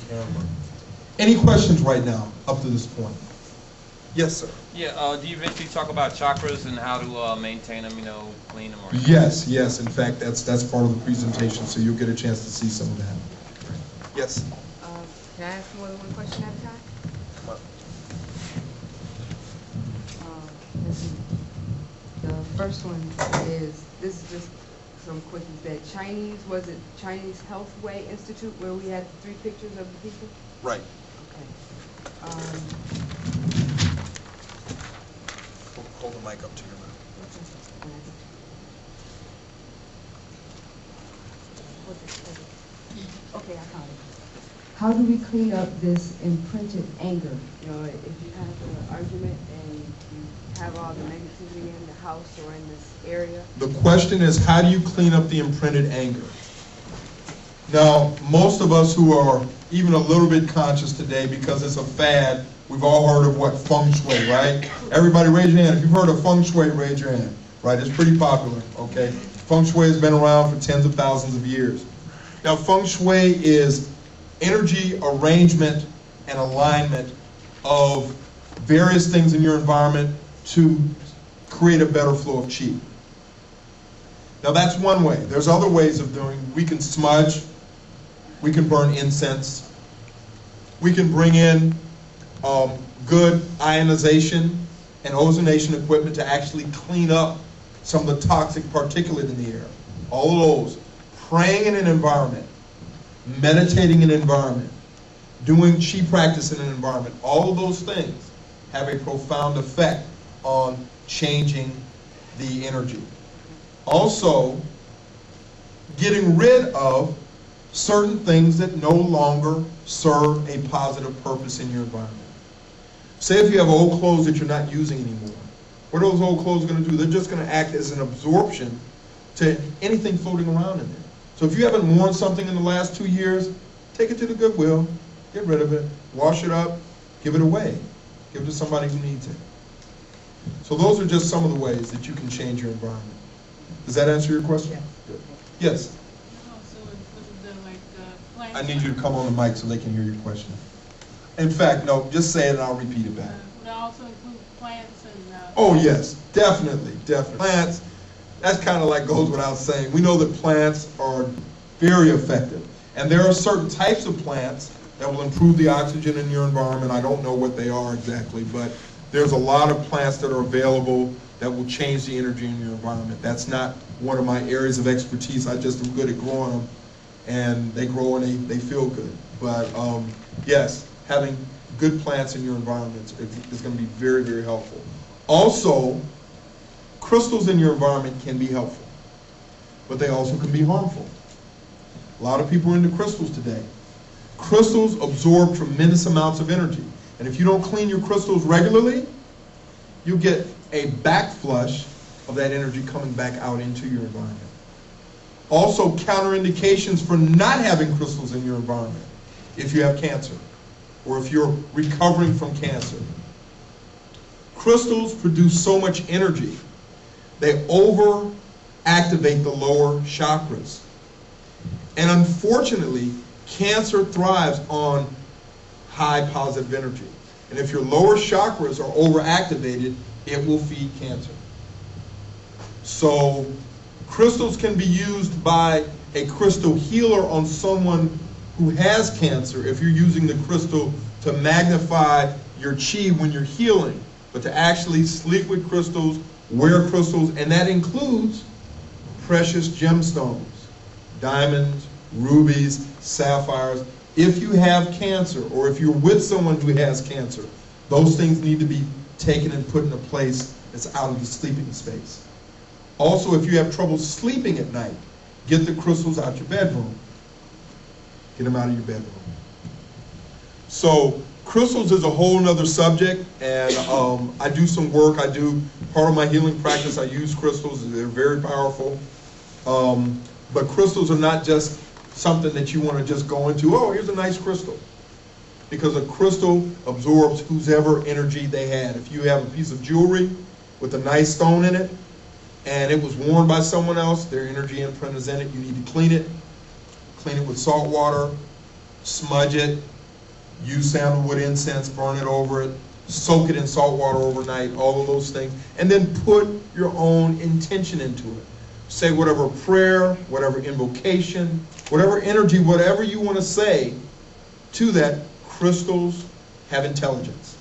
camera. Any questions right now up to this point? Yes, sir. Yeah, do you eventually talk about chakras and how to maintain them, clean them? Or Yes. In fact, that's part of the presentation, so you'll get a chance to see some of that. Yes? Can I ask more than one question at a time? Let's see. The first one is, this is just some quickies, that was it Chinese Healthway Institute where we had 3 pictures of the people? Right. Okay. Hold the mic up to your mouth. Okay, I found it. How do we clean up this imprinted anger? If you have an argument and you have all the negativity in the house or in this area. The question is, how do you clean up the imprinted anger? Now, most of us who are even a little bit conscious today, because it's a fad, we've all heard of what? Feng Shui, right? Everybody raise your hand. If you've heard of Feng Shui, raise your hand. Right? It's pretty popular, okay? Feng Shui has been around for tens of thousands of years. Now, Feng Shui is energy arrangement and alignment of various things in your environment to create a better flow of qi. Now, that's one way. There's other ways of doing it. We can smudge. We can burn incense. We can bring in good ionization and ozonation equipment to actually clean up some of the toxic particulate in the air. All of those. Praying in an environment, meditating in an environment, doing qi practice in an environment, all of those things have a profound effect on changing the energy. Also, getting rid of certain things that no longer serve a positive purpose in your environment. Say if you have old clothes that you're not using anymore. What are those old clothes going to do? They're just going to act as an absorption to anything floating around in there. So if you haven't worn something in the last 2 years, take it to the Goodwill, get rid of it, wash it up, give it away. Give it to somebody who needs it. So those are just some of the ways that you can change your environment. Does that answer your question? Yes. Good. Yes? I need you to come on the mic so they can hear your question. In fact, no, just say it and I'll repeat it back. Would it also include plants and... Oh yes, definitely. Plants, that's kind of like goes without saying. We know that plants are very effective. And there are certain types of plants that will improve the oxygen in your environment. I don't know what they are exactly, but there's a lot of plants that are available that will change the energy in your environment. That's not one of my areas of expertise. I just am good at growing them, and they grow and they feel good. But yes, having good plants in your environment is going to be very, very helpful. Also, crystals in your environment can be helpful, but they also can be harmful. A lot of people are into crystals today. Crystals absorb tremendous amounts of energy. And if you don't clean your crystals regularly, you get a backflush of that energy coming back out into your environment. Also, counterindications for not having crystals in your environment if you have cancer or if you're recovering from cancer. Crystals produce so much energy, they overactivate the lower chakras. And unfortunately, cancer thrives on high positive energy. And if your lower chakras are overactivated, it will feed cancer. So crystals can be used by a crystal healer on someone who has cancer if you're using the crystal to magnify your chi when you're healing. But to actually sleep with crystals, wear crystals, and that includes precious gemstones, diamonds, rubies, sapphires. If you have cancer or if you're with someone who has cancer, those things need to be taken and put in a place that's out of the sleeping space. Also, if you have trouble sleeping at night, get the crystals out your bedroom. Get them out of your bedroom. So crystals is a whole nother subject, and I do some work. Part of my healing practice, I use crystals. They're very powerful. But crystals are not just something that you want to just go into, oh, here's a nice crystal. Because a crystal absorbs whoever energy they had. If you have a piece of jewelry with a nice stone in it, and it was worn by someone else, their energy imprint is in it, you need to clean it. Clean it with salt water, smudge it, use sandalwood incense, burn it over it, soak it in salt water overnight, all of those things, and then put your own intention into it. Say whatever prayer, whatever invocation, whatever energy, whatever you want to say to that. Crystals have intelligence.